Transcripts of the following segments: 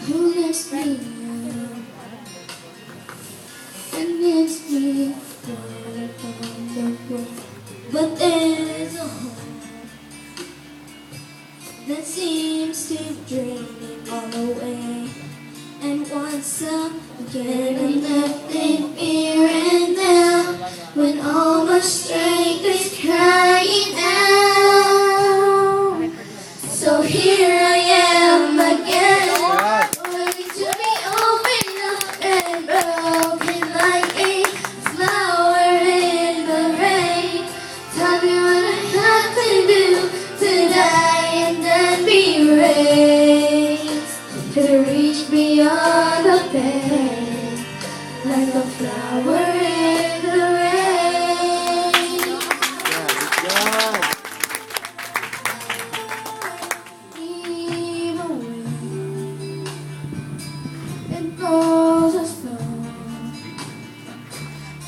Who lets me know and gives me what I found the world. But there's a hole that seems to drain me all away. And once again I'm left in fear and doubt, when all my strength is crying out. So here I am again, willing to be opened up and broken like a flower in the rain. Tell me what I have to do to die and then be raised, to reach beyond the pain, like a flower in the rain. Even when it goes as slow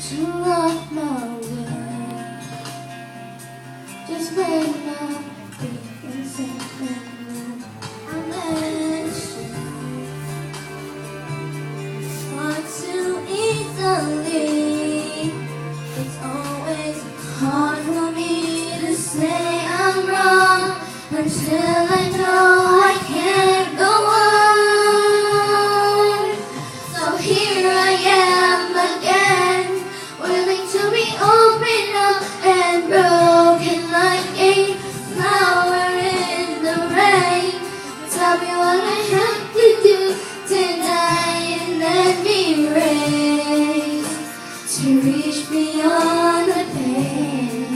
to rock my way, just when my feet and sink I'm let far too easily. It's always hard for me to say I'm wrong until I know I can't go on. So here I am again, willing to be opened up and broken like a flower in the rain. Tell me what I have to do to die and then be raised, to reach beyond the pain,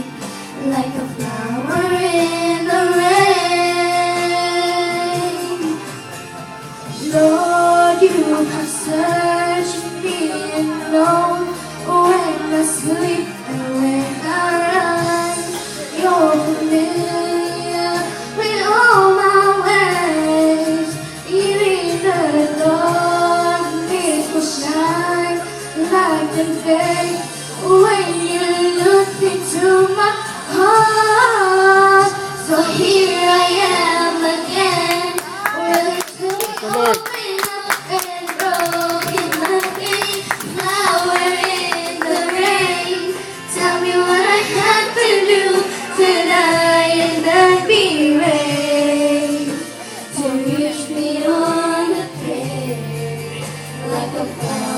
like a flower in the rain. Lord, you have searched me and known when I sleep and when I rise. You're familiar with all my ways. Even the darkness will shine like the day when you look into my heart. So here I am again, willing to be open up and broken like a flower in the rain. Tell me what I have to do to die and then be raised, to reach beyond the pain, like a flower.